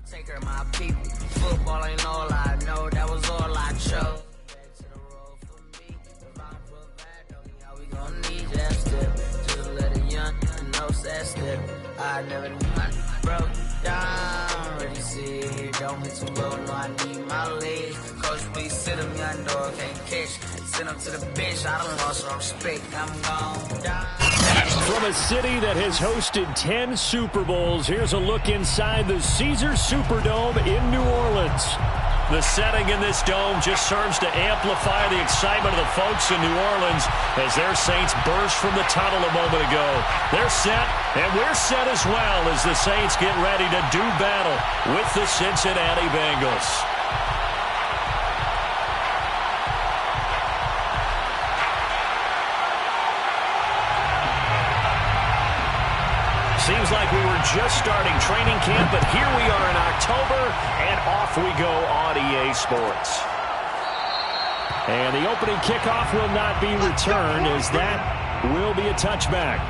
Take her my people. Football ain't all I know. That was all I chose. Back to the road for me. If I put back on me, how we gon' need that step? Just let a young know that step. I never knew I broke down. Ready see it. Don't be too low. No, I need my legs. Coach, please sit him. Young dog can't catch. Send him to the bench. I don't lost some respect. I'm gone down. From a city that has hosted 10 Super Bowls, here's a look inside the Caesars Superdome in New Orleans. The setting in this dome just serves to amplify the excitement of the folks in New Orleans as their Saints burst from the tunnel a moment ago. They're set, and we're set as well as the Saints get ready to do battle with the Cincinnati Bengals. Seems like we were just starting training camp, but here we are in October, and off we go on EA Sports. And the opening kickoff will not be returned, as that will be a touchback.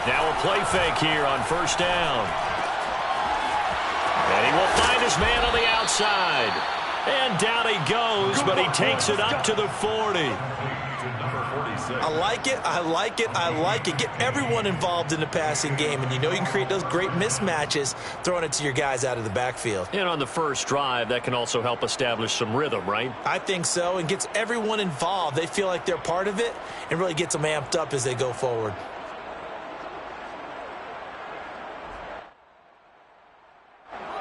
Now a play fake here on first down. And he will find his man on the outside. And down he goes, but he takes it up to the 40. I like it, I like it, I like it. Get everyone involved in the passing game, and you know you can create those great mismatches throwing it to your guys out of the backfield. And on the first drive, that can also help establish some rhythm, right? I think so, and gets everyone involved. They feel like they're part of it and really gets them amped up as they go forward.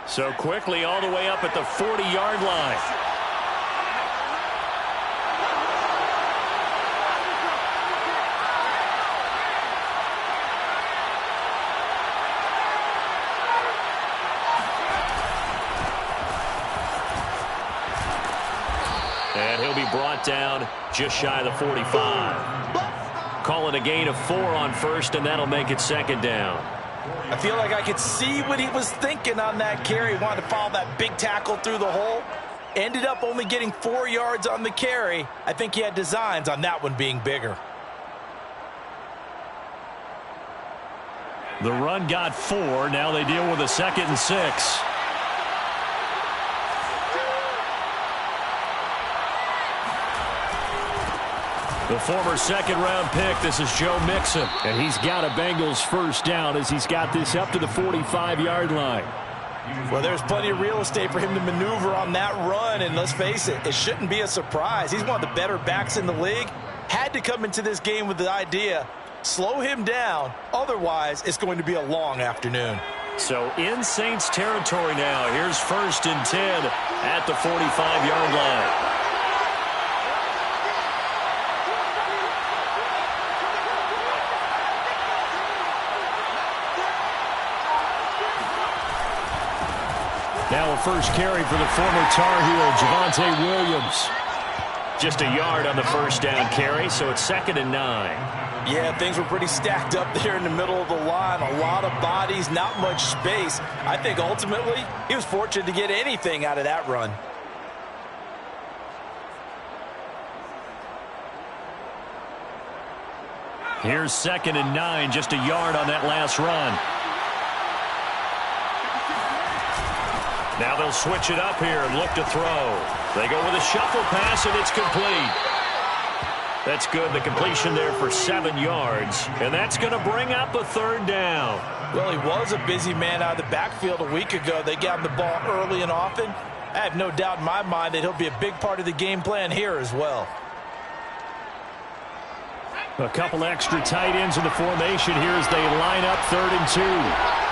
So quickly all the way up at the 40-yard line. And he'll be brought down just shy of the 45. Call it a gain of 4 on first, and that'll make it second down. I feel like I could see what he was thinking on that carry. He wanted to follow that big tackle through the hole. Ended up only getting 4 yards on the carry. I think he had designs on that one being bigger. The run got 4. Now they deal with a 2nd and 6. The former second-round pick, this is Joe Mixon. And he's got a Bengals first down as he's got this up to the 45-yard line. Well, there's plenty of real estate for him to maneuver on that run, and let's face it, it shouldn't be a surprise. He's one of the better backs in the league. Had to come into this game with the idea, slow him down, otherwise it's going to be a long afternoon. So in Saints territory now, here's 1st and 10 at the 45-yard line. Now a first carry for the former Tar Heel, Javonte Williams. Just a yard on the first down carry, so it's 2nd and 9. Yeah, things were pretty stacked up there in the middle of the line. A lot of bodies, not much space. I think ultimately he was fortunate to get anything out of that run. Here's 2nd and 9, just a yard on that last run. Now they'll switch it up here and look to throw. They go with a shuffle pass, and it's complete. That's good. The completion there for 7 yards, and that's going to bring up a 3rd down. Well, he was a busy man out of the backfield a week ago. They got him the ball early and often. I have no doubt in my mind that he'll be a big part of the game plan here as well. A couple extra tight ends in the formation here as they line up 3rd and 2.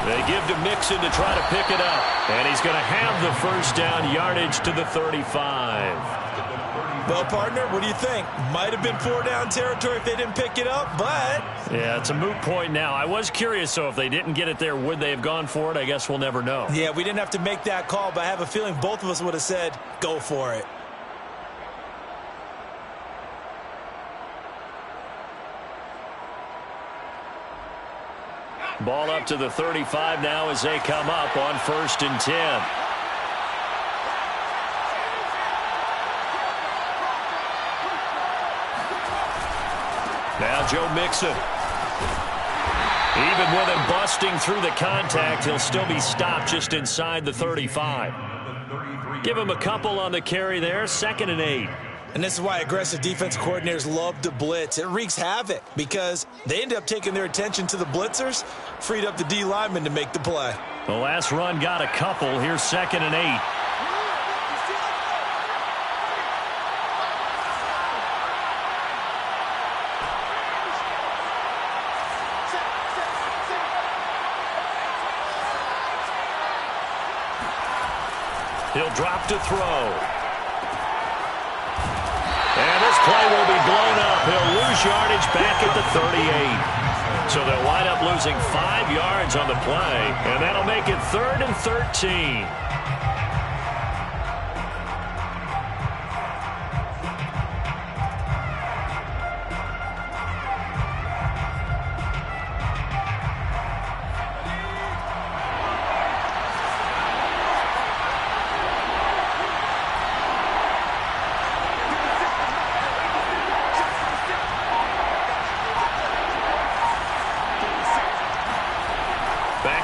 They give to Mixon to try to pick it up. And he's going to have the first down yardage to the 35. Well, partner, what do you think? Might have been 4-down territory if they didn't pick it up, but... Yeah, it's a moot point now. I was curious, so if they didn't get it there, would they have gone for it? I guess we'll never know. Yeah, we didn't have to make that call, but I have a feeling both of us would have said, go for it. Ball up to the 35 now as they come up on 1st and 10. Now Joe Mixon. Even with him busting through the contact, he'll still be stopped just inside the 35. Give him a couple on the carry there, 2nd and 8. And this is why aggressive defensive coordinators love to blitz. It wreaks havoc because they end up taking their attention to the blitzers, freed up the D lineman to make the play. The last run got a couple. Here's 2nd and 8. He'll drop to throw. And this play will be blown up. He'll lose yardage back at the 38. So they'll wind up losing 5 yards on the play, and that'll make it 3rd and 13.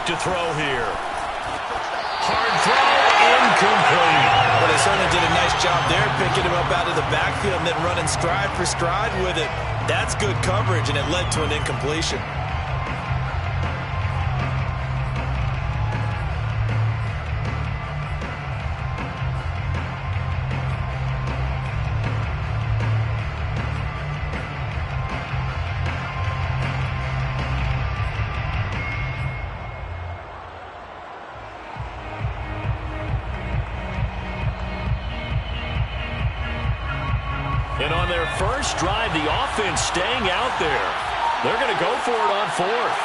To throw here. Hard throw, incomplete. Well, they certainly did a nice job there, picking him up out of the backfield and then running stride for stride with it. That's good coverage, and it led to an incompletion. And on their first drive, the offense staying out there. They're going to go for it on 4th.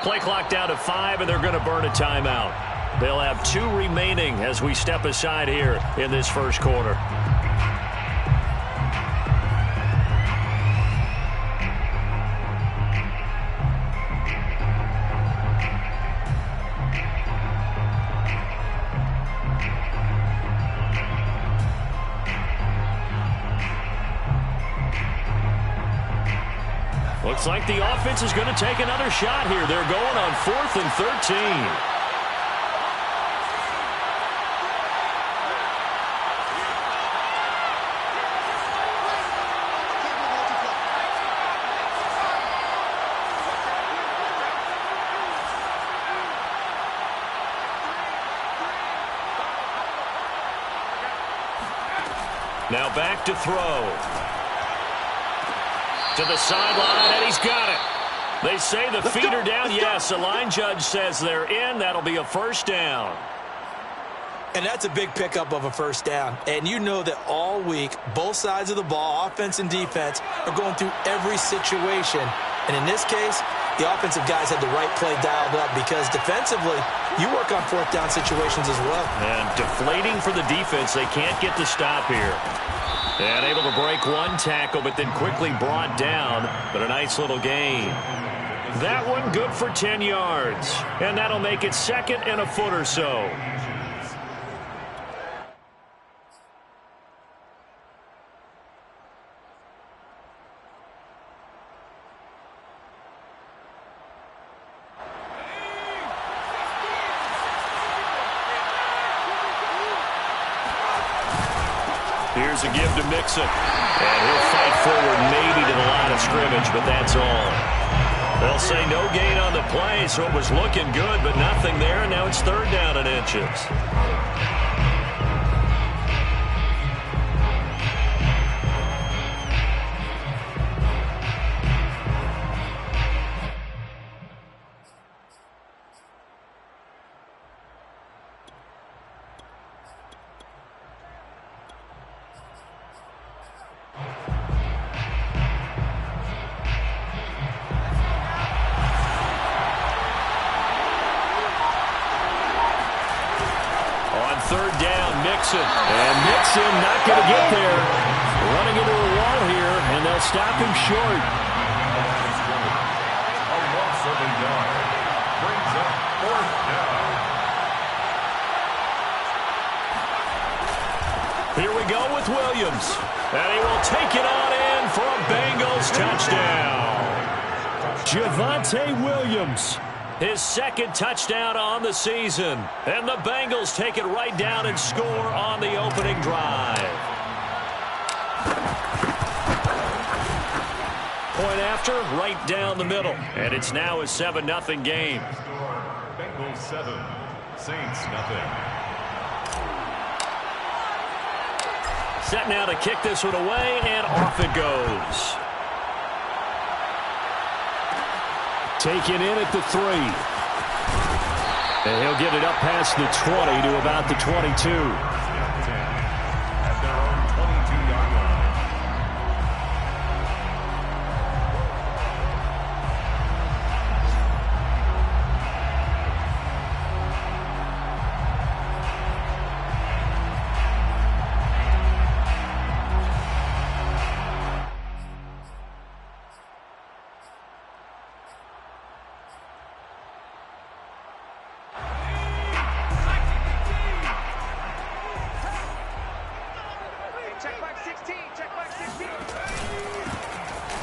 Play clock down to 5, and they're going to burn a timeout. They'll have 2 remaining as we step aside here in this first quarter. Looks like the offense is going to take another shot here. They're going on 4th and 13. Now back to throw. To the sideline, and he's got it. They say the feet are down. Yes, the line judge says they're in. That'll be a 1st down. And that's a big pickup of a 1st down. And you know that all week, both sides of the ball, offense and defense, are going through every situation. And in this case, the offensive guys had the right play dialed up because defensively, you work on 4th down situations as well. And deflating for the defense. They can't get the stop here. And able to break 1 tackle, but then quickly brought down. But a nice little gain. That one good for 10 yards. And that'll make it 2nd and a foot or so. Here's a give to Mixon. And he'll fight forward maybe to the line of scrimmage, but that's all. They'll say no gain on the play, so it was looking good, but nothing there, and now it's 3rd down and inches. third down, Mixon. And Mixon not going to get there. Running into a wall here, and they'll stop him short. A loss of a yard. Brings up fourth down. Here we go with Williams. And he will take it on in for a Bengals touchdown. Javonte Williams, his second touchdown on the season. And the Bengals take it right down and score on the opening drive. Point after, right down the middle. And it's now a 7-0 game. Bengals 7, Saints nothing. Set now to kick this one away, and off it goes. Taken in at the 3. And he'll get it up past the 20 to about the 22. At their own 22-yard line.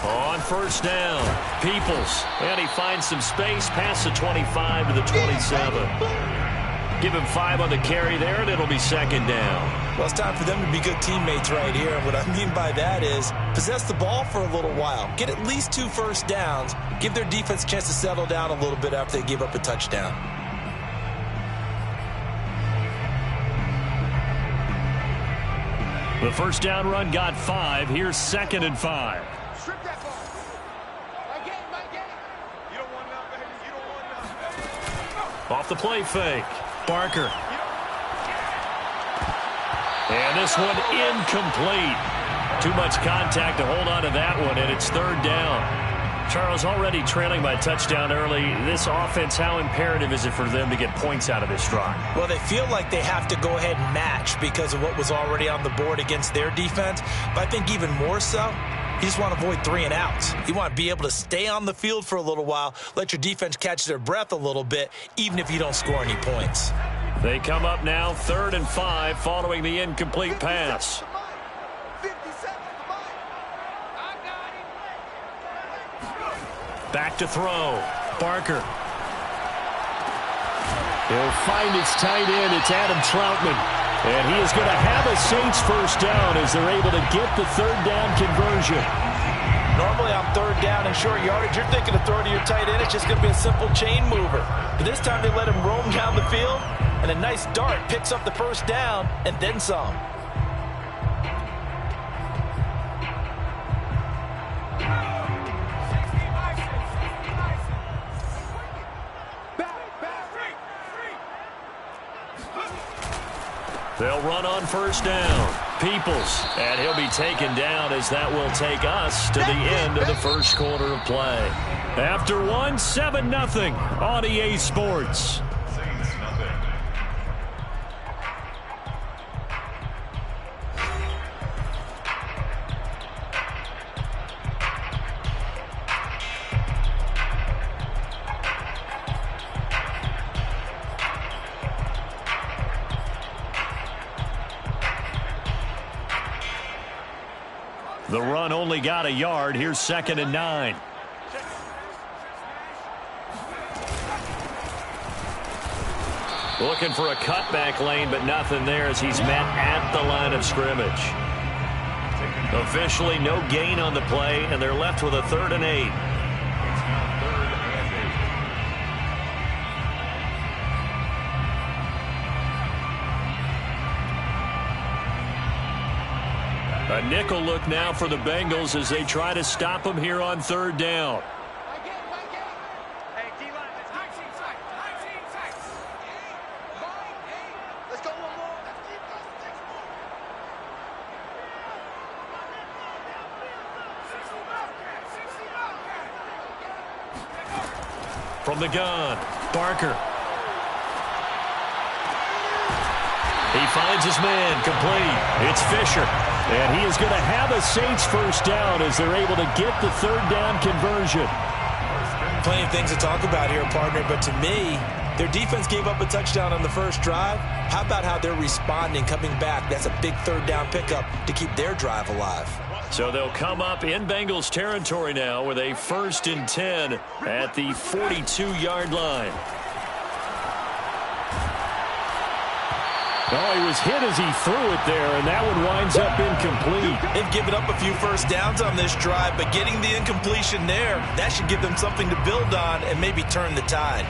On first down, Peoples, and he finds some space past the 25 to the 27. Give him 5 on the carry there, and it'll be second down. Well, it's time for them to be good teammates right here. And what I mean by that is possess the ball for a little while. Get at least 2 first downs. Give their defense a chance to settle down a little bit after they give up a touchdown. The first down run got 5. Here's 2nd and 5. Strip that ball. My game, my game. You don't want none, baby. You don't want none. Off the play fake. Barker. And this one incomplete. Too much contact to hold on to that one, and it's third down. Charles, already trailing by a touchdown early. This offense, how imperative is it for them to get points out of this drive? Well, they feel like they have to go ahead and match because of what was already on the board against their defense. But I think even more so, you just want to avoid 3 and outs. You want to be able to stay on the field for a little while, let your defense catch their breath a little bit, even if you don't score any points. They come up now 3rd and 5 following the incomplete pass. 50 seconds to mine. I got it. Back to throw. Barker. He'll find his tight end. It's Adam Troutman. And he is going to have a Saints first down as they're able to get the third down conversion. Normally on third down and short yardage, you're thinking to throw to your tight end. It's just going to be a simple chain mover. But this time they let him roam down the field, and a nice dart picks up the first down and then some. They'll run on first down. Peoples, and he'll be taken down as that will take us to the end of the first quarter of play. After one, 7-0 on EA Sports. Saints nothing. The run only got a yard. Here's 2nd and 9. Looking for a cutback lane, but nothing there as he's met at the line of scrimmage. Officially no gain on the play, and they're left with a 3rd and 8. It's now 3rd and 8. A nickel look now for the Bengals as they try to stop them here on 3rd down. My game, my game. Hey, D-line, let's high team tight. High team tight. My game. Let's go one more. Let's keep those sticks moving. From the gun, Barker. He finds his man, complete. It's Fisher. And he is going to have a Saints first down as they're able to get the third down conversion. Plenty of things to talk about here, partner, but to me, their defense gave up a touchdown on the first drive. How about how they're responding, coming back? That's a big third down pickup to keep their drive alive. So they'll come up in Bengals territory now with a 1st and 10 at the 42-yard line. Oh, he was hit as he threw it there, and that one winds up incomplete. They've given up a few first downs on this drive, but getting the incompletion there, that should give them something to build on and maybe turn the tide.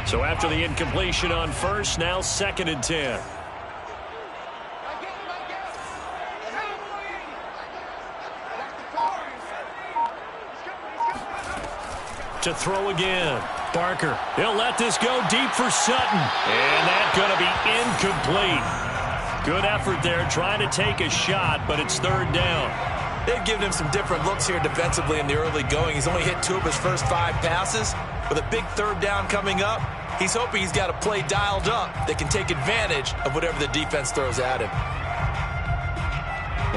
So after the incompletion on first, now 2nd and 10. To throw again. Barker. He'll let this go deep for Sutton. And that's going to be incomplete. Good effort there trying to take a shot, but it's 3rd down. They've given him some different looks here defensively in the early going. He's only hit 2 of his first 5 passes. With a big 3rd down coming up, he's hoping he's got a play dialed up that can take advantage of whatever the defense throws at him.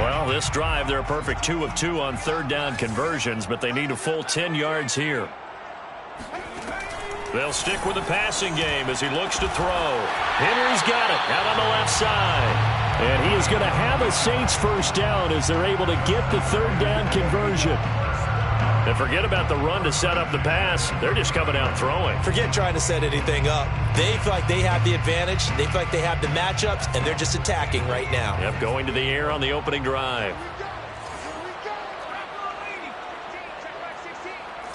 Well, this drive, they're a perfect 2 of 2 on 3rd down conversions, but they need a full 10 yards here. They'll stick with the passing game as he looks to throw. Henry's got it out on the left side. And he is going to have a Saints first down as they're able to get the 3rd down conversion. And forget about the run to set up the pass. They're just coming out throwing. Forget trying to set anything up. They feel like they have the advantage. They feel like they have the matchups, and they're just attacking right now. Yep, going to the air on the opening drive.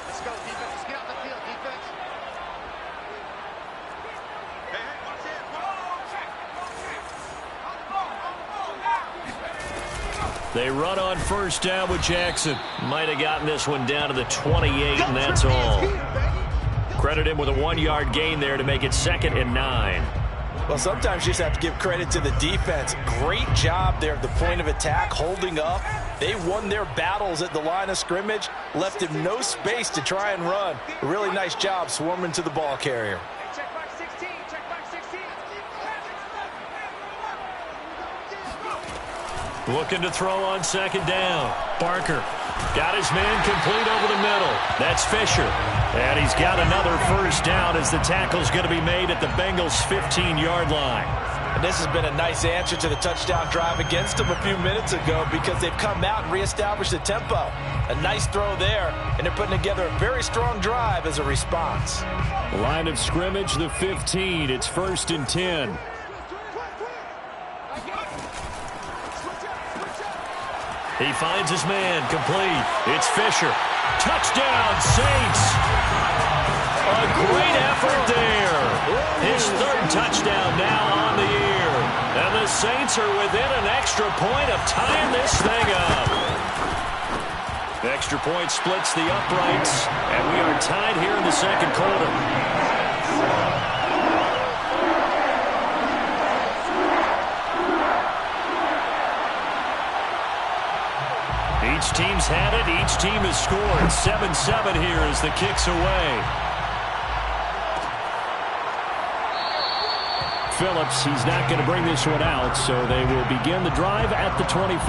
Let's go, defense. Let's get out the field, defense. Hey, watch it. They run on first down with Jackson. Might have gotten this one down to the 28, and that's all. Credit him with a 1-yard gain there to make it 2nd and 9. Well, sometimes you just have to give credit to the defense. Great job there at the point of attack, holding up. They won their battles at the line of scrimmage, left him no space to try and run. A really nice job swarming to the ball carrier. Check back 16. Check back 16. Looking to throw on 2nd down. Barker got his man complete over the middle. That's Fisher. And he's got another first down as the tackle's going to be made at the Bengals' 15-yard line. And this has been a nice answer to the touchdown drive against them a few minutes ago because they've come out and reestablished the tempo. A nice throw there, and they're putting together a very strong drive as a response. Line of scrimmage, the 15. It's 1st and 10. He finds his man, complete. It's Fisher. Touchdown, Saints. A great effort there. His 3rd touchdown now on the year. And the Saints are within an extra point of tying this thing up. The extra point splits the uprights, and we are tied here in the 2nd quarter. Each team's had it. Each team has scored. 7-7 here as the kick's away. Phillips, he's not going to bring this one out, so they will begin the drive at the 25.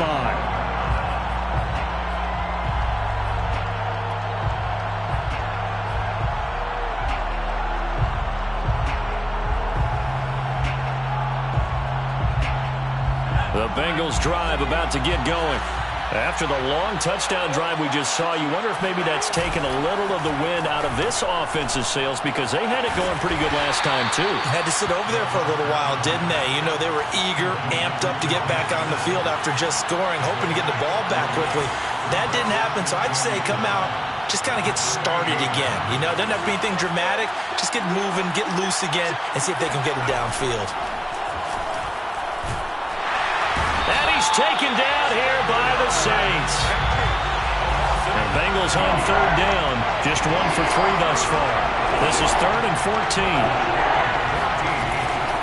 The Bengals drive about to get going. After the long touchdown drive we just saw, you wonder if maybe that's taken a little of the wind out of this offensive sails because they had it going pretty good last time, too. Had to sit over there for a little while, didn't they? You know, they were eager, amped up to get back on the field after just scoring, hoping to get the ball back quickly. That didn't happen, so I'd say come out, just kind of get started again. You know, doesn't have to be anything dramatic. Just get moving, get loose again, and see if they can get it downfield. And he's taken down here by the Saints. And Bengals on 3rd down. Just 1 for 3 thus far. This is 3rd and 14.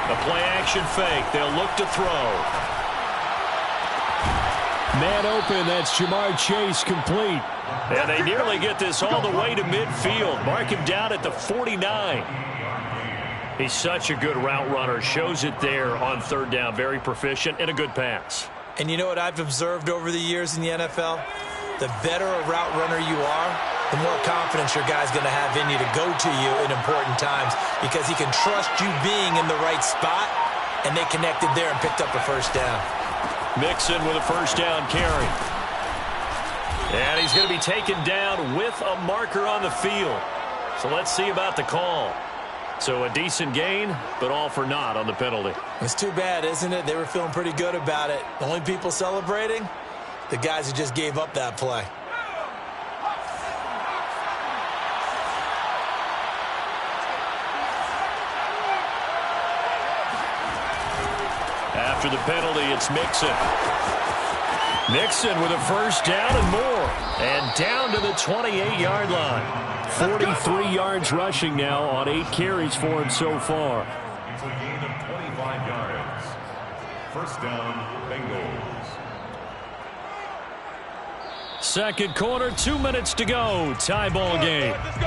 A play-action fake. They'll look to throw. Man open. That's Jamar Chase complete. And they nearly get this all the way to midfield. Mark him down at the 49. He's such a good route runner. Shows it there on third down. Very proficient and a good pass. And you know what I've observed over the years in the NFL? The better a route runner you are, the more confidence your guy's going to have in you to go to you in important times because he can trust you being in the right spot, and they connected there and picked up a first down. Mixon with a first down carry. And he's going to be taken down with a marker on the field. So let's see about the call. So a decent gain, but all for naught on the penalty. It's too bad, isn't it? They were feeling pretty good about it. The only people celebrating, the guys who just gave up that play. After the penalty, it's Mixon. Mixon with a first down and more. And down to the 28-yard line. 43 yards rushing now on 8 carries for him so far. It's a gain of 25 yards. First down, Bengals. Second quarter, 2 minutes to go. Tie ball game. Let's go.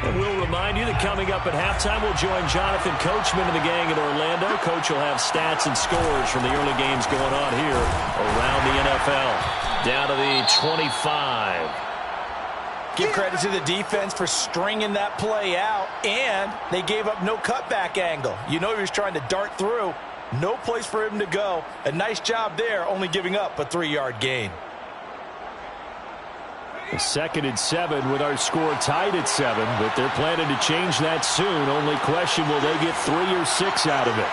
And we'll remind you that coming up at halftime, we'll join Jonathan Coachman and the gang in Orlando. Coach will have stats and scores from the early games going on here around the NFL. Down to the 25. Give credit to the defense for stringing that play out, and they gave up no cutback angle. You know he was trying to dart through. No place for him to go. A nice job there, only giving up a 3-yard gain. A 2nd and 7 with our score tied at 7, but they're planning to change that soon. Only question, will they get 3 or 6 out of it?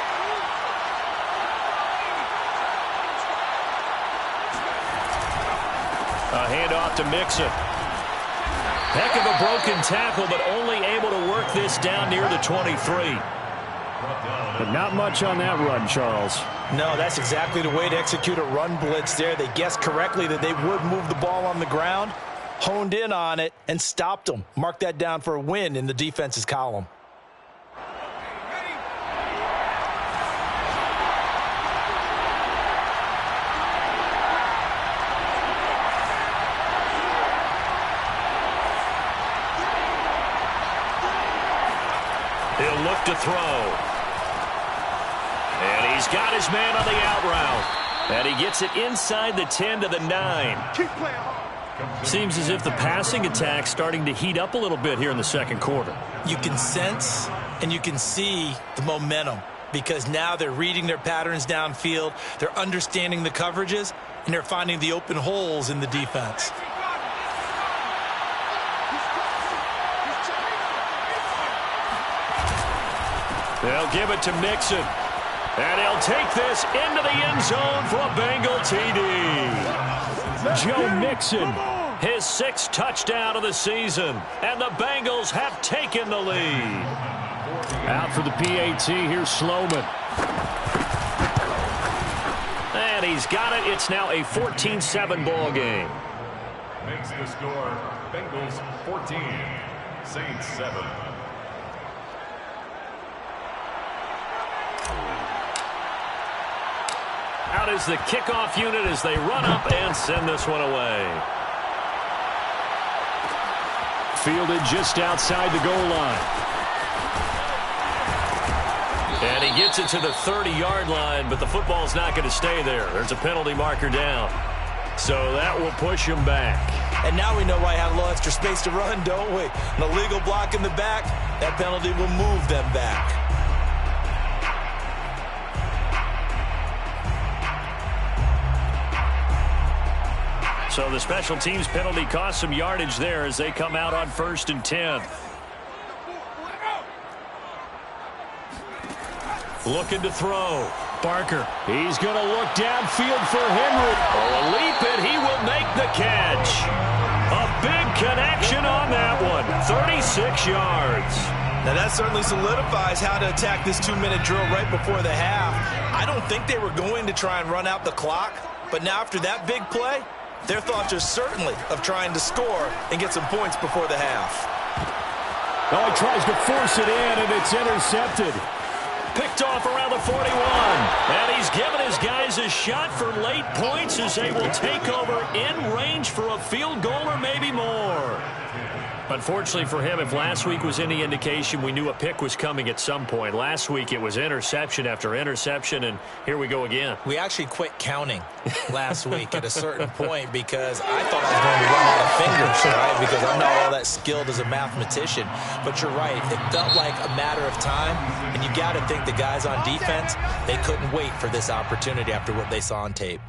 A handoff to Mixon. Heck of a broken tackle, but only able to work this down near the 23. But not much on that run, Charles. No, that's exactly the way to execute a run blitz there. They guessed correctly that they would move the ball on the ground, honed in on it, and stopped them. Mark that down for a win in the defense's column. He'll look to throw. And he's got his man on the out route. And he gets it inside the 10 to the 9. Keep playing hard. Seems as if the passing attack's starting to heat up a little bit here in the second quarter. You can sense and you can see the momentum because now they're reading their patterns downfield, they're understanding the coverages, and they're finding the open holes in the defense. They'll give it to Mixon. And he'll take this into the end zone for a Bengal TD. Joe Mixon. His 6th touchdown of the season. And the Bengals have taken the lead. Out for the PAT, here's Sloman. And he's got it. It's now a 14-7 ball game. Makes the score Bengals 14, Saints 7. Out is the kickoff unit as they run up and send this one away. Fielded just outside the goal line. And he gets it to the 30-yard line, but the football's not going to stay there. There's a penalty marker down. So that will push him back. And now we know why he had a little extra space to run, don't we? An illegal block in the back, that penalty will move them back. So the special teams penalty cost some yardage there as they come out on 1st and 10. Looking to throw. Barker. He's going to look downfield for Henry. Oh, a leap, and he will make the catch. A big connection on that one. 36 yards. Now that certainly solidifies how to attack this 2-minute drill right before the half. I don't think they were going to try and run out the clock. But now after that big play, their thoughts are certainly of trying to score and get some points before the half. Oh, he tries to force it in, and it's intercepted. Picked off around the 41. And he's given his guys a shot for late points as they will take over in range for a field goal or maybe more. Unfortunately for him, if last week was any indication, we knew a pick was coming at some point. Last week it was interception after interception, and here we go again. We actually quit counting last week at a certain point because I thought I was going to run out of fingers, right? Because I'm not all that skilled as a mathematician. But you're right. It felt like a matter of time, and you got to think the guys on defense, they couldn't wait for this opportunity after what they saw on tape.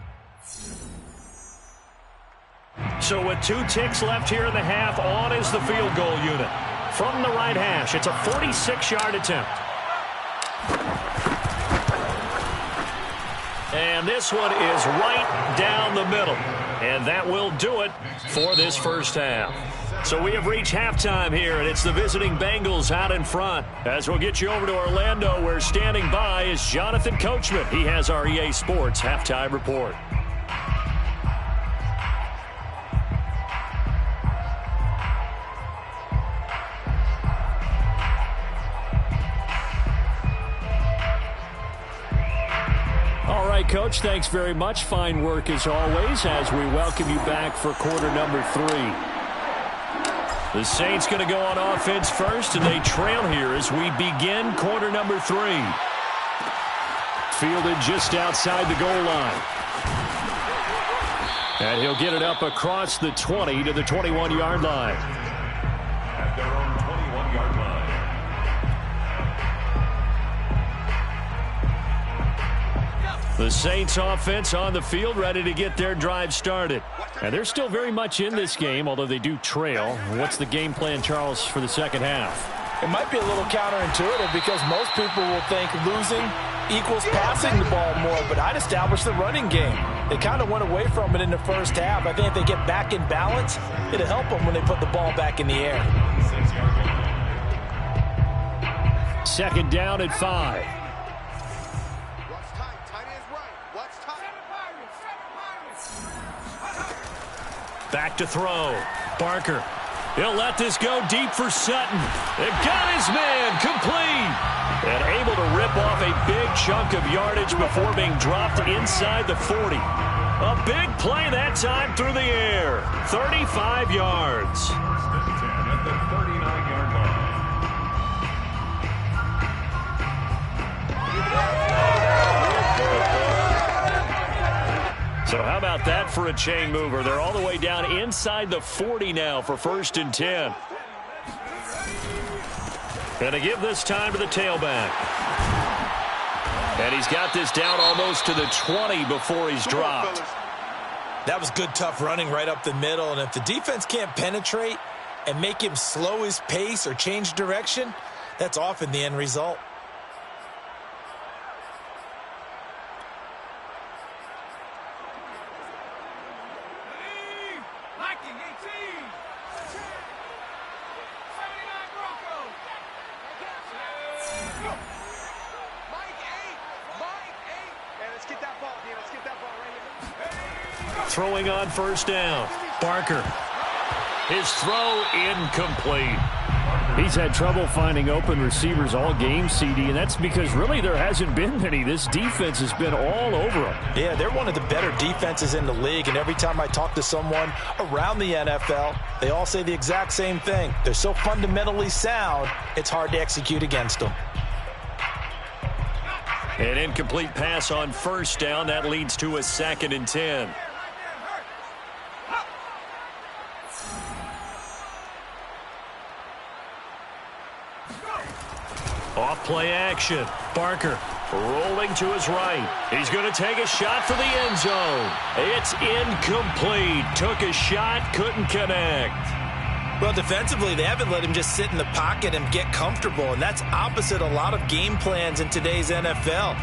So with 2 ticks left here in the half, on is the field goal unit. From the right hash, it's a 46-yard attempt. And this one is right down the middle. And that will do it for this first half. So we have reached halftime here, and it's the visiting Bengals out in front. As we'll get you over to Orlando, where standing by is Jonathan Coachman. He has our EA Sports halftime report. All right, Coach, thanks very much. Fine work as always as we welcome you back for quarter number 3. The Saints going to go on offense first, and they trail here as we begin quarter number 3. Fielded just outside the goal line. And he'll get it up across the 20 to the 21-yard line. At their own 21-yard line. The Saints offense on the field, ready to get their drive started. And they're still very much in this game, although they do trail. What's the game plan, Charles, for the second half? It might be a little counterintuitive because most people will think losing equals passing the ball more, but I'd establish the running game. They kind of went away from it in the first half. I think if they get back in balance, it'll help them when they put the ball back in the air. Second down at 5. Back to throw. Barker. He'll let this go deep for Sutton. They've got his man complete. And able to rip off a big chunk of yardage before being dropped inside the 40. A big play that time through the air. 35 yards. At the 39-yard line. So how about that for a chain mover? They're all the way down inside the 40 now for 1st and 10. And to give this time to the tailback. And he's got this down almost to the 20 before he's dropped. That was good, tough running right up the middle. And if the defense can't penetrate and make him slow his pace or change direction, that's often the end result. Throwing on 1st down. Barker. His throw incomplete. He's had trouble finding open receivers all game, CD, and that's because really there hasn't been many. This defense has been all over him. Yeah, they're one of the better defenses in the league, and every time I talk to someone around the NFL, they all say the exact same thing. They're so fundamentally sound, it's hard to execute against them. An incomplete pass on 1st down. That leads to a 2nd and 10. Off play action. Barker rolling to his right. He's going to take a shot for the end zone. It's incomplete. Took a shot, couldn't connect. Well, defensively, they haven't let him just sit in the pocket and get comfortable, and that's opposite a lot of game plans in today's NFL.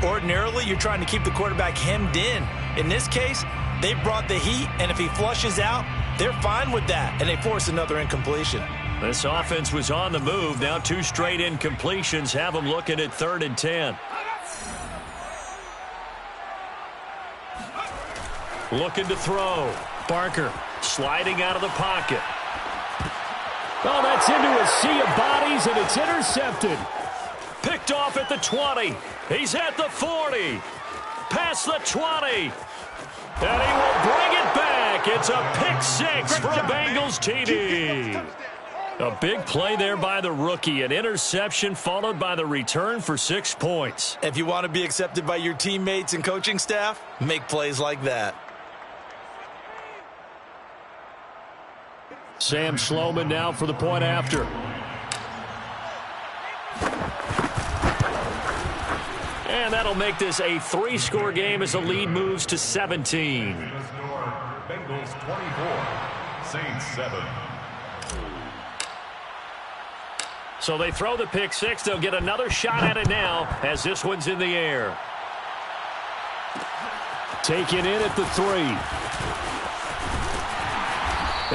Ordinarily, you're trying to keep the quarterback hemmed in. In this case, they brought the heat, and if he flushes out, they're fine with that, and they force another incompletion. This offense was on the move. Now 2 straight incompletions have them looking at 3rd and 10. Looking to throw. Barker sliding out of the pocket. Oh, that's into a sea of bodies, and it's intercepted. Picked off at the 20. He's at the 40. Past the 20. And he will bring it back. It's a pick six for a Bengals TD. A big play there by the rookie. An interception followed by the return for 6 points. If you want to be accepted by your teammates and coaching staff, make plays like that. Sam Sloman now for the point after. And that'll make this a 3-score game as the lead moves to 17. Bengals 24, Saints 7. So they throw the pick six. They'll get another shot at it now as this one's in the air. Taken in at the 3.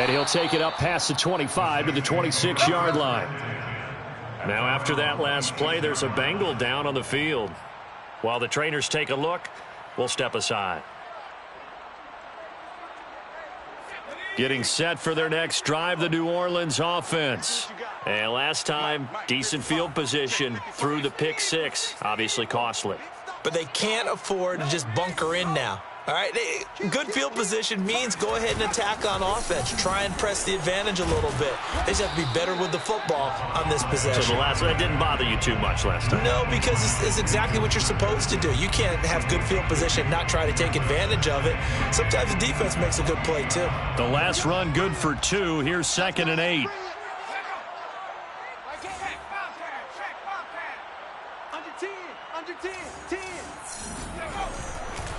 And he'll take it up past the 25 to the 26-yard line. Now after that last play, there's a Bengal down on the field. While the trainers take a look, we'll step aside. Getting set for their next drive, the New Orleans offense. And last time, decent field position through the pick six. Obviously costly. But they can't afford to just bunker in now. All right, good field position means go ahead and attack on offense. Try and press the advantage a little bit. They just have to be better with the football on this possession. So that didn't bother you too much last time? No, because it's exactly what you're supposed to do. You can't have good field position, not try to take advantage of it. Sometimes the defense makes a good play, too. The last run good for 2. Here's 2nd and 8.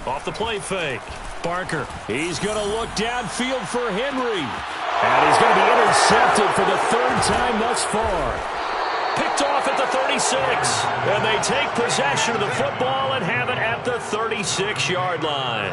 Off the play fake. Barker. He's going to look downfield for Henry. And he's going to be intercepted for the 3rd time thus far. Picked off at the 36. And they take possession of the football and have it at the 36-yard line.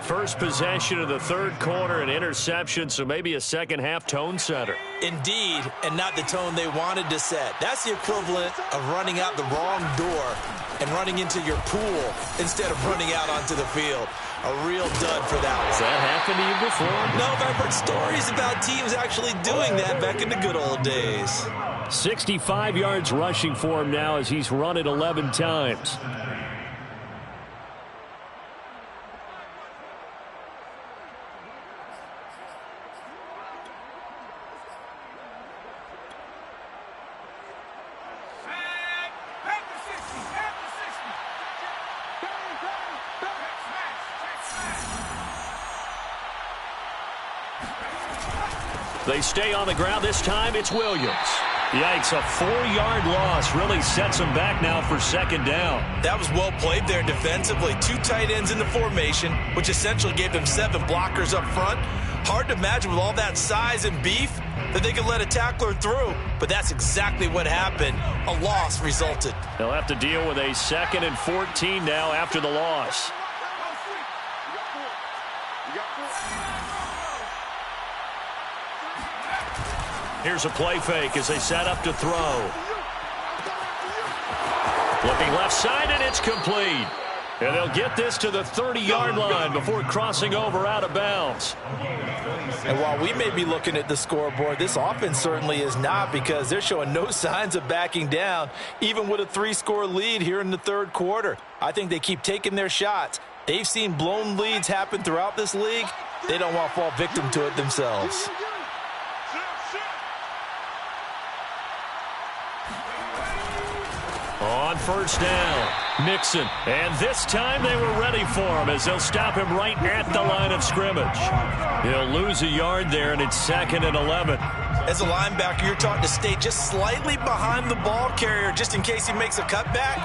First possession of the 3rd quarter, an interception, so maybe a second-half tone setter. Indeed, and not the tone they wanted to set. That's the equivalent of running out the wrong door and running into your pool instead of running out onto the field. A real dud for that one. Has that happened to you before? No, but I've heard stories about teams actually doing that back in the good old days. 65 yards rushing for him now as he's run it 11 times. They stay on the ground. This time it's Williams. Yikes, a 4-yard loss really sets them back now for 2nd down. That was well played there defensively. 2 tight ends in the formation, which essentially gave them 7 blockers up front. Hard to imagine with all that size and beef that they could let a tackler through, but that's exactly what happened. A loss resulted. They'll have to deal with a 2nd and 14 now after the loss. Here's a play fake as they set up to throw. Looking left side, and it's complete. And they'll get this to the 30-yard line before crossing over out of bounds. And while we may be looking at the scoreboard, this offense certainly is not, because they're showing no signs of backing down, even with a 3-score lead here in the 3rd quarter. I think they keep taking their shots. They've seen blown leads happen throughout this league. They don't want to fall victim to it themselves. On 1st down, Mixon. And this time they were ready for him as they'll stop him right at the line of scrimmage. He'll lose a yard there, and it's 2nd and 11. As a linebacker, you're taught to stay just slightly behind the ball carrier just in case he makes a cutback.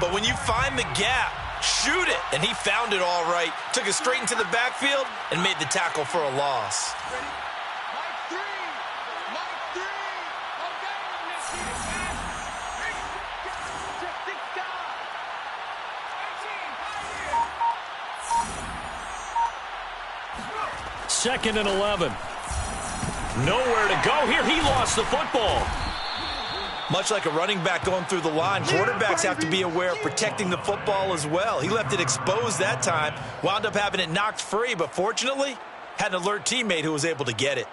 But when you find the gap, shoot it. And he found it all right. Took it straight into the backfield and made the tackle for a loss. Second and 11. Nowhere to go here. He lost the football. Much like a running back going through the line, quarterbacks have to be aware of protecting the football as well. He left it exposed that time, wound up having it knocked free, but fortunately, had an alert teammate who was able to get it.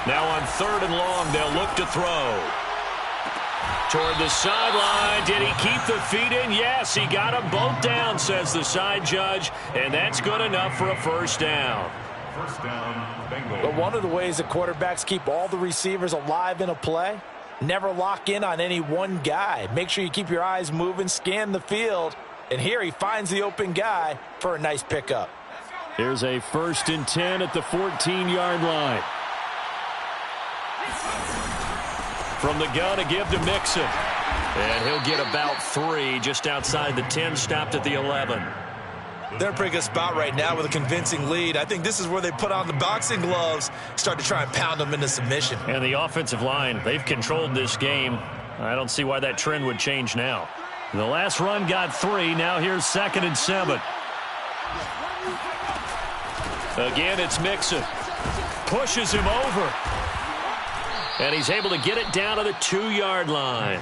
Now on 3rd and long, they'll look to throw. Toward the sideline. Did he keep the feet in? Yes, he got them both down, says the side judge, and that's good enough for a first down. First down, Bengals. But one of the ways that quarterbacks keep all the receivers alive in a play, never lock in on any one guy. Make sure you keep your eyes moving, scan the field, and here he finds the open guy for a nice pickup. Here's a 1st and 10 at the 14-yard line. From the gun, a give to Mixon. And he'll get about 3 just outside the 10, stopped at the 11. They're in a pretty good spot right now with a convincing lead. I think this is where they put on the boxing gloves, start to try and pound them into submission. And the offensive line, they've controlled this game. I don't see why that trend would change now. The last run got 3. Now here's 2nd and 7. Again, it's Mixon. Pushes him over. And he's able to get it down to the 2-yard line.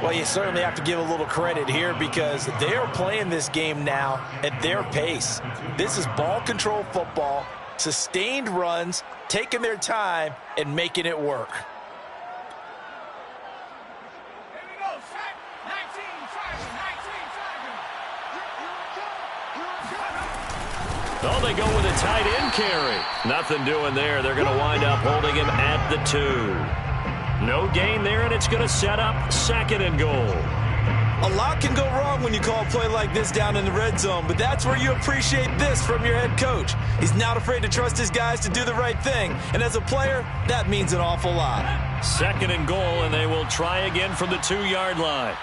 Well, you certainly have to give a little credit here because they are playing this game now at their pace. This is ball control football, sustained runs, taking their time, and making it work. Oh, they go with a tight end carry. Nothing doing there. They're going to wind up holding him at the 2. No gain there, and it's going to set up 2nd and goal. A lot can go wrong when you call a play like this down in the red zone, but that's where you appreciate this from your head coach. He's not afraid to trust his guys to do the right thing, and as a player, that means an awful lot. 2nd and goal, and they will try again from the 2-yard line.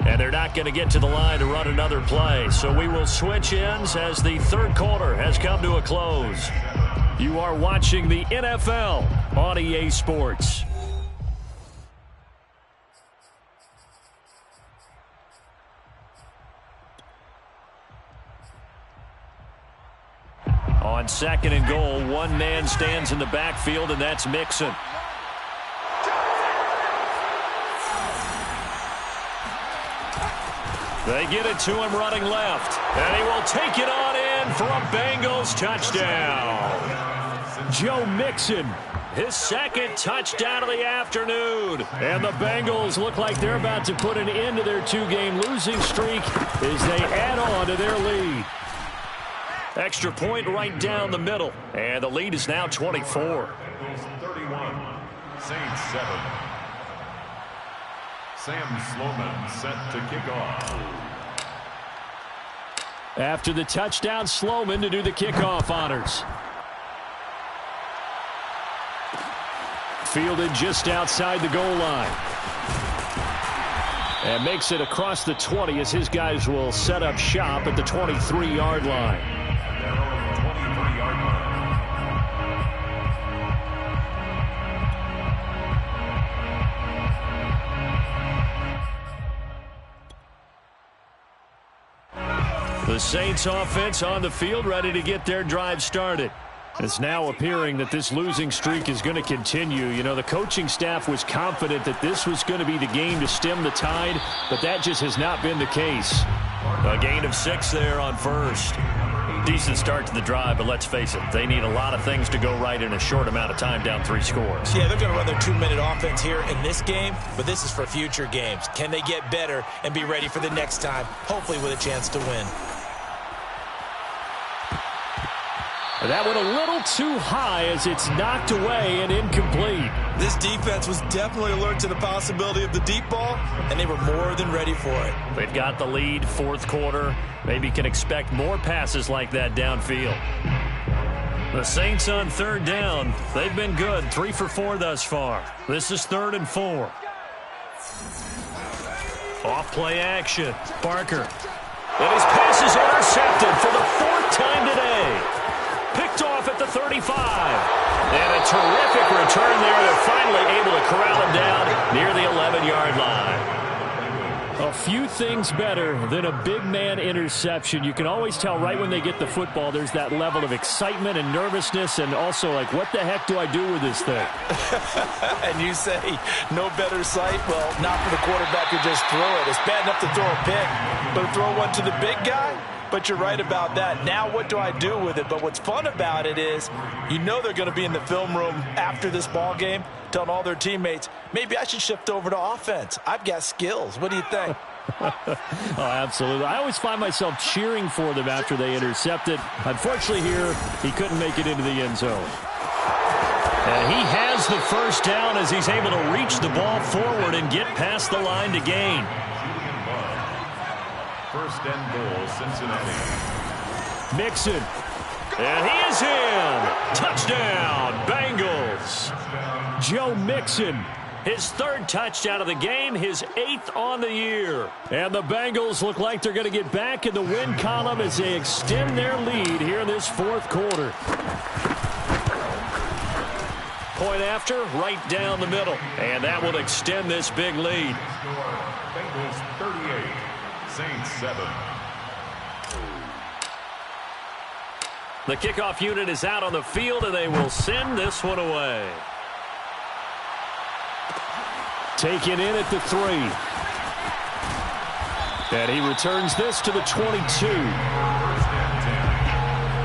And they're not going to get to the line to run another play. So we will switch ends as the 3rd quarter has come to a close. You are watching the NFL on EA Sports. On 2nd and goal, one man stands in the backfield, and that's Mixon. They get it to him running left. And he will take it on in for a Bengals touchdown. Joe Mixon, his 2nd touchdown of the afternoon. And the Bengals look like they're about to put an end to their 2-game losing streak as they add on to their lead. Extra point right down the middle. And the lead is now 24. Bengals 31, Saints 7. Sam Sloman set to kick off. After the touchdown, Sloman to do the kickoff honors. Fielded just outside the goal line. And makes it across the 20 as his guys will set up shop at the 23-yard line. The Saints offense on the field ready to get their drive started. It's now appearing that this losing streak is going to continue. You know, the coaching staff was confident that this was going to be the game to stem the tide, but that just has not been the case. A gain of 6 there on 1st. Decent start to the drive, but let's face it, they need a lot of things to go right in a short amount of time down 3 scores. Yeah, they're going to run their 2-minute offense here in this game, but this is for future games. Can they get better and be ready for the next time, hopefully with a chance to win? That went a little too high as it's knocked away and incomplete. This defense was definitely alert to the possibility of the deep ball, and they were more than ready for it. They've got the lead, fourth quarter. Maybe can expect more passes like that downfield. The Saints on third down. They've been good, 3 for 4 thus far. This is 3rd and 4. Off play action. Barker. And his pass is intercepted for the 4th time today. Picked off at the 35. And a terrific return there. They're finally able to corral him down near the 11-yard line. A few things better than a big man interception. You can always tell right when they get the football, there's that level of excitement and nervousness and also like, what the heck do I do with this thing? And you say, no better sight? Well, not for the quarterback to just throw it. It's bad enough to throw a pick, but to throw one to the big guy? But you're right about that. Now what do I do with it? But what's fun about it is you know they're going to be in the film room after this ball game telling all their teammates, maybe I should shift over to offense. I've got skills. What do you think? Oh, absolutely. I always find myself cheering for them after they intercept it. Unfortunately here, he couldn't make it into the end zone. And he has the first down as he's able to reach the ball forward and get past the line to gain. First and goal, Cincinnati. Mixon. And he is in. Touchdown, Bengals. Joe Mixon, his 3rd touchdown of the game, his 8th on the year. And the Bengals look like they're going to get back in the win column as they extend their lead here in this 4th quarter. Point after, right down the middle. And that will extend this big lead. Bengals 38, Saints 7. The kickoff unit is out on the field, and they will send this one away. Taken in at the 3. And he returns this to the 22. First and 10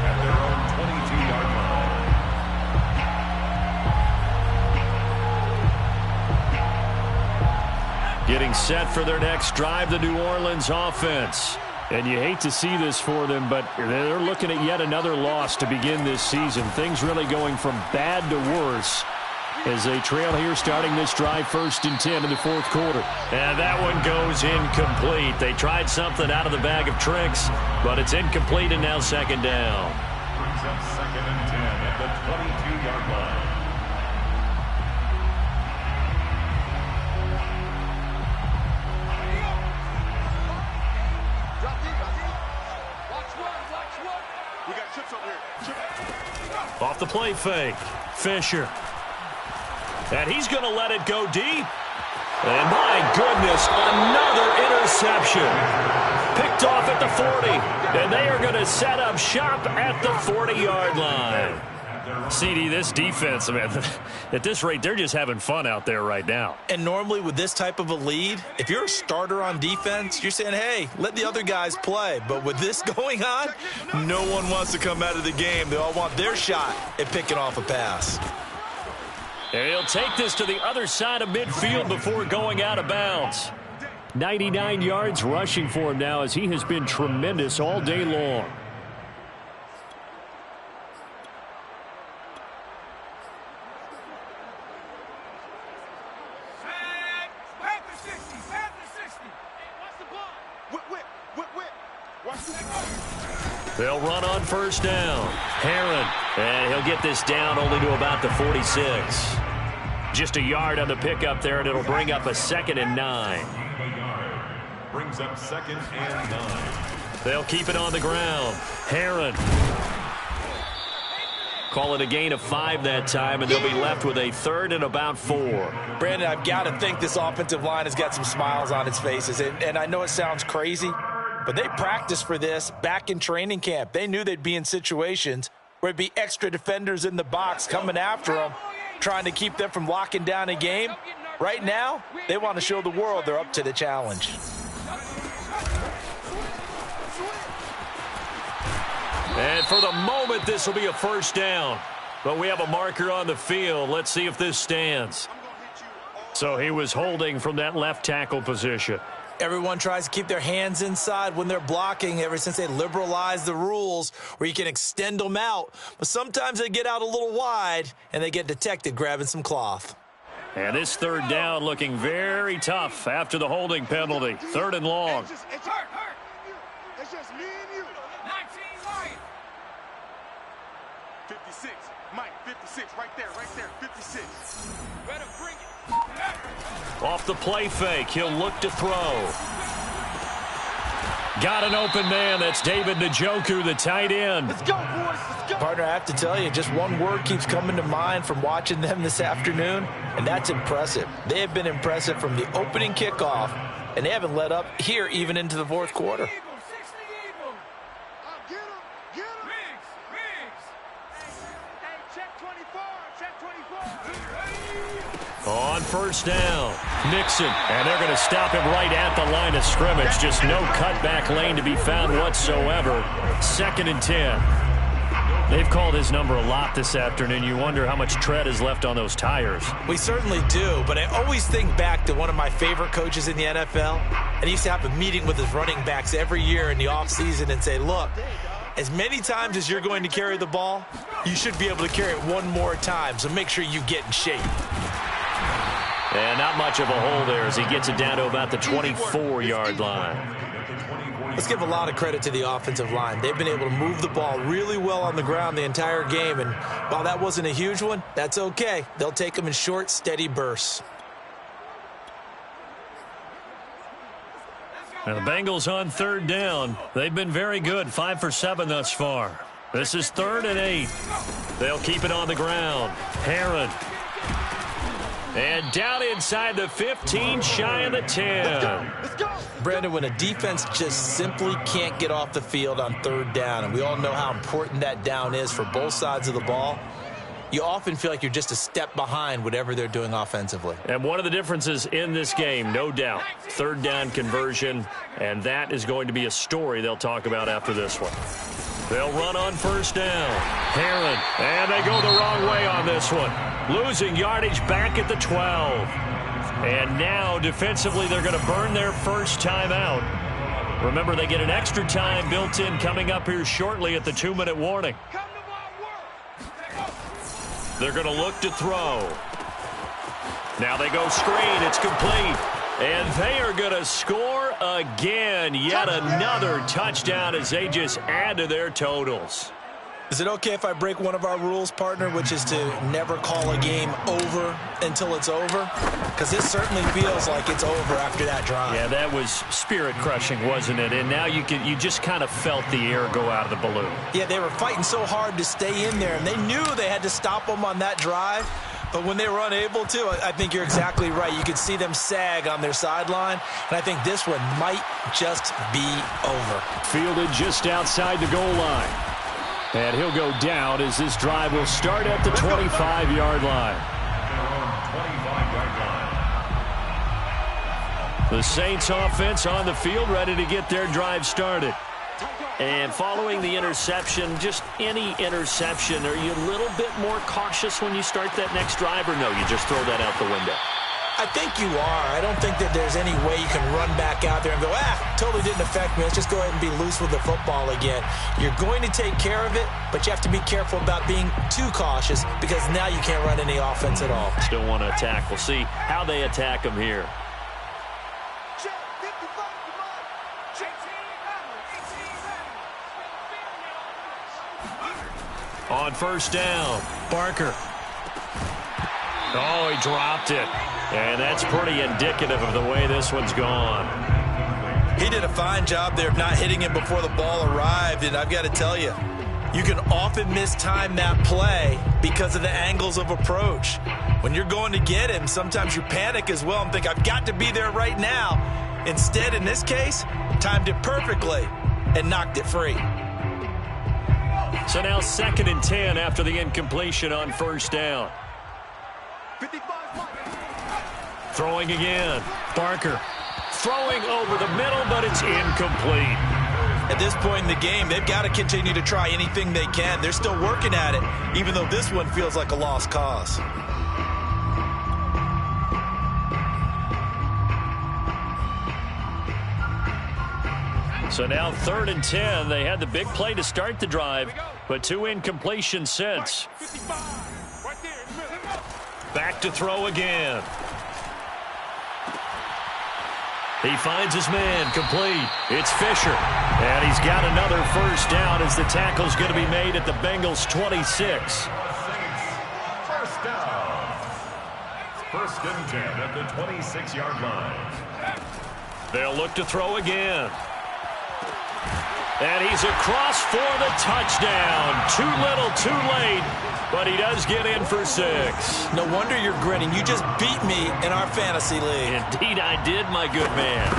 at their own 22-yard line. Getting set for their next drive, the New Orleans offense. And you hate to see this for them, but they're looking at yet another loss to begin this season. Things really going from bad to worse as they trail here starting this drive 1st and 10 in the 4th quarter. And that one goes incomplete. They tried something out of the bag of tricks, but it's incomplete and now 2nd down. Brings up 2nd and 10 at the 22-yard line. Off the play fake, Fisher. And he's going to let it go deep. And my goodness, another interception. Picked off at the 40. And they are going to set up shop at the 40-yard line. CD, this defense, man, at this rate, they're just having fun out there right now. And normally with this type of a lead, if you're a starter on defense, you're saying, hey, let the other guys play. But with this going on, no one wants to come out of the game. They all want their shot at picking off a pass. And he'll take this to the other side of midfield before going out of bounds. 99 yards rushing for him now as he has been tremendous all day long. They'll run on first down. Herron. And he'll get this down only to about the 46. Just a yard on the pickup there, and it'll bring up a 2nd and 9. Brings up 2nd and 9. They'll keep it on the ground. Herron. Call it a gain of 5 that time, and they'll be left with a 3rd and about 4. Brandon, I've got to think this offensive line has got some smiles on its faces. And I know it sounds crazy, but they practiced for this back in training camp. They knew they'd be in situations where it'd be extra defenders in the box coming after them, trying to keep them from locking down a game. Right now, they want to show the world they're up to the challenge. And for the moment, this will be a first down. But we have a marker on the field. Let's see if this stands. So he was holding from that left tackle position. Everyone tries to keep their hands inside when they're blocking ever since they liberalized the rules where you can extend them out. But sometimes they get out a little wide and they get detected grabbing some cloth. And this third down looking very tough after the holding penalty. Third and long. It's hurt. It's just me and you. 19 Mike. 56. Mike, 56. Right there. 56. Better bring it. Off the play fake, he'll look to throw. Got an open man. That's David Njoku, the tight end. Let's go, boys. Let's go. Partner, I have to tell you, just one word keeps coming to mind from watching them this afternoon, and that's impressive. They have been impressive from the opening kickoff, and they haven't let up here even into the fourth quarter. Get him. Riggs. Hey, check 24. On first down, Nixon, and they're going to stop him right at the line of scrimmage. Just no cutback lane to be found whatsoever. 2nd and 10. They've called his number a lot this afternoon. You wonder how much tread is left on those tires. We certainly do, but I always think back to one of my favorite coaches in the NFL, and he used to have a meeting with his running backs every year in the offseason and say, look, as many times as you're going to carry the ball, you should be able to carry it one more time, so make sure you get in shape. And not much of a hole there as he gets it down to about the 24-yard line. Let's give a lot of credit to the offensive line. They've been able to move the ball really well on the ground the entire game, and while that wasn't a huge one, that's okay. They'll take them in short, steady bursts. Now the Bengals on third down. They've been very good, 5 for 7 thus far. This is 3rd and 8. They'll keep it on the ground. Herron. And down inside the 15, shy of the 10. Brandon, when a defense just simply can't get off the field on third down, and we all know how important that down is for both sides of the ball, you often feel like you're just a step behind whatever they're doing offensively. And one of the differences in this game, no doubt, third down conversion, and that is going to be a story they'll talk about after this one. They'll run on first down. Herron, and they go the wrong way on this one. Losing yardage back at the 12. And now, defensively, they're going to burn their first time out. Remember, they get an extra time built in coming up here shortly at the 2-minute warning. They're going to look to throw. Now they go screen. It's complete. And they are going to score again. Yet another touchdown as they just add to their totals. Is it okay if I break one of our rules, partner, which is to never call a game over until it's over? Because this certainly feels like it's over after that drive. Yeah, that was spirit-crushing, wasn't it? And now you just kind of felt the air go out of the balloon. Yeah, they were fighting so hard to stay in there, and they knew they had to stop them on that drive. But when they were unable to, I think you're exactly right. You could see them sag on their sideline, and I think this one might just be over. Fielded just outside the goal line. And he'll go down as this drive will start at the 25-yard line. The Saints offense on the field ready to get their drive started. And following the interception, just any interception, are you a little bit more cautious when you start that next drive, or no, you just throw that out the window? I think you are. I don't think that there's any way you can run back out there and go, totally didn't affect me. Let's just go ahead and be loose with the football again. You're going to take care of it, but you have to be careful about being too cautious because now you can't run any offense at all. Still want to attack. We'll see how they attack them here. On first down, Barker. Oh, he dropped it. And that's pretty indicative of the way this one's gone. He did a fine job there of not hitting him before the ball arrived, and I've got to tell you, you can often mistime that play because of the angles of approach. When you're going to get him, sometimes you panic as well and think, I've got to be there right now. Instead, in this case, timed it perfectly and knocked it free. So now 2nd and 10 after the incompletion on first down. Throwing again. Barker throwing over the middle, but it's incomplete. At this point in the game, they've got to continue to try anything they can. They're still working at it, even though this one feels like a lost cause. So now 3rd and 10. They had the big play to start the drive, but 2 incompletions since. Back to throw again. He finds his man, complete. It's Fisher. And he's got another first down as the tackle's going to be made at the Bengals' 26. First down. 1st and 10 at the 26-yard line. They'll look to throw again. And he's across for the touchdown. Too little, too late, but he does get in for 6. No wonder you're grinning. You just beat me in our fantasy league. Indeed I did, my good man.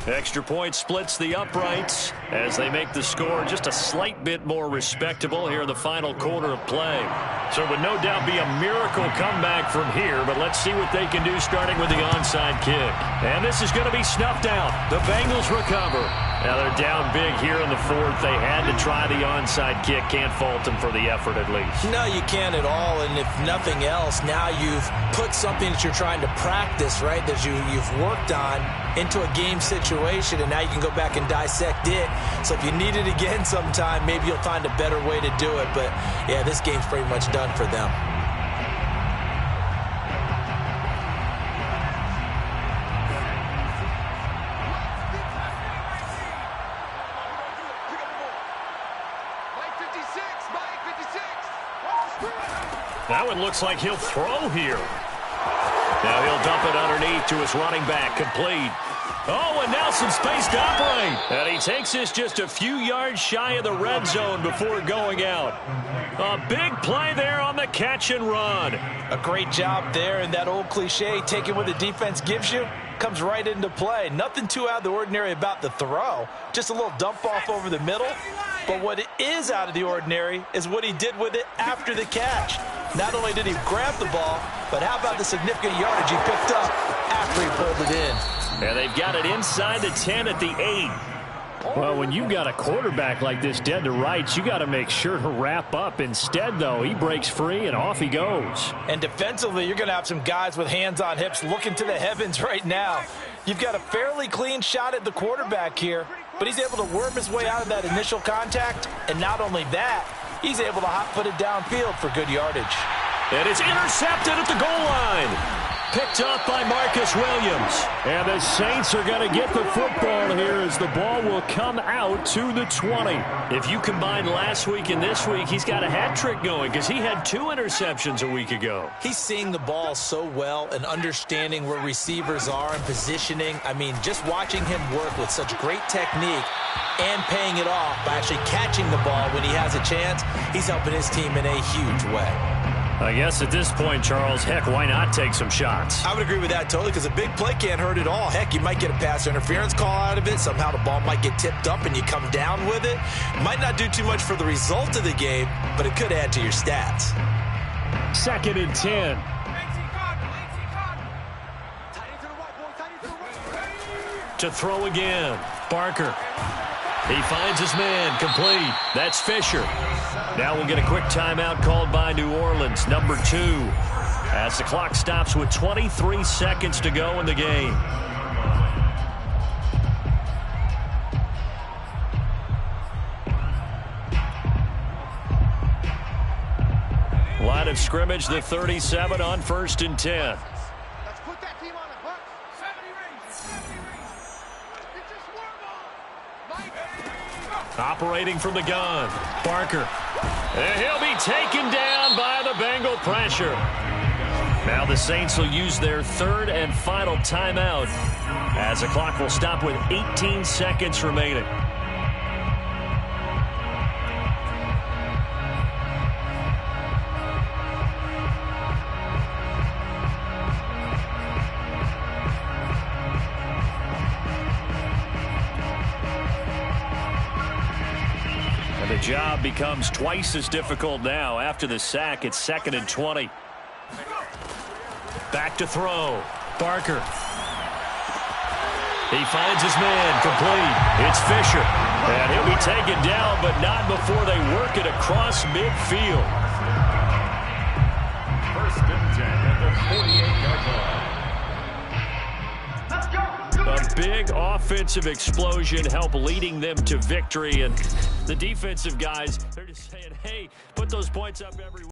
Extra point splits the uprights as they make the score just a slight bit more respectable here in the final quarter of play. So it would no doubt be a miracle comeback from here, but let's see what they can do starting with the onside kick. And this is going to be snuffed out. The Bengals recover. Now they're down big here in the 4th. They had to try the onside kick. Can't fault them for the effort at least. No, you can't at all. And if nothing else, now you've put something that you're trying to practice, right, that you've worked on into a game situation, and now you can go back and dissect it. So if you need it again sometime, maybe you'll find a better way to do it. But, yeah, this game's pretty much done for them. That one looks like he'll throw here. Now he'll dump it underneath to his running back, complete. Oh, and now some space to operate. And he takes this just a few yards shy of the red zone before going out. A big play there on the catch and run. A great job there, and that old cliche, taking what the defense gives you, comes right into play. Nothing too out of the ordinary about the throw. Just a little dump off over the middle. But what is out of the ordinary is what he did with it after the catch. Not only did he grab the ball, but how about the significant yardage he picked up after he pulled it in. And they've got it inside the 10 at the 8. Well, when you've got a quarterback like this dead to rights, you got to make sure to wrap up. Instead, though, he breaks free and off he goes. And defensively, you're going to have some guys with hands on hips looking to the heavens right now. You've got a fairly clean shot at the quarterback here, but he's able to worm his way out of that initial contact. And not only that, he's able to hot-foot it downfield for good yardage. And it's intercepted at the goal line. Picked up by Marcus Williams. And the Saints are going to get the football here as the ball will come out to the 20. If you combine last week and this week, he's got a hat trick going because he had 2 interceptions a week ago. He's seeing the ball so well and understanding where receivers are and positioning. I mean, just watching him work with such great technique and paying it off by actually catching the ball when he has a chance, he's helping his team in a huge way. I guess at this point, Charles, heck, why not take some shots? I would agree with that totally because a big play can't hurt at all. Heck, you might get a pass interference call out of it. Somehow the ball might get tipped up and you come down with it. Might not do too much for the result of the game, but it could add to your stats. 2nd and 10. To throw again. Barker. He finds his man, complete. That's Fisher. Now we'll get a quick timeout called by New Orleans, number 2, as the clock stops with 23 seconds to go in the game. Line of scrimmage, the 37 on 1st and 10. Let's put that team on the hook. 70 range. It's just one ball. Operating from the gun, Barker. And he'll be taken down by the Bengal pressure. Now the Saints will use their 3rd and final timeout as the clock will stop with 18 seconds remaining. The job becomes twice as difficult now after the sack. It's 2nd and 20. Back to throw. Barker. He finds his man, complete. It's Fisher. And he'll be taken down, but not before they work it across midfield. 1st and 10 at the 48-yard line. Let's go. A big offensive explosion helped leading them to victory. And the defensive guys, they're just saying, hey, put those points up every week.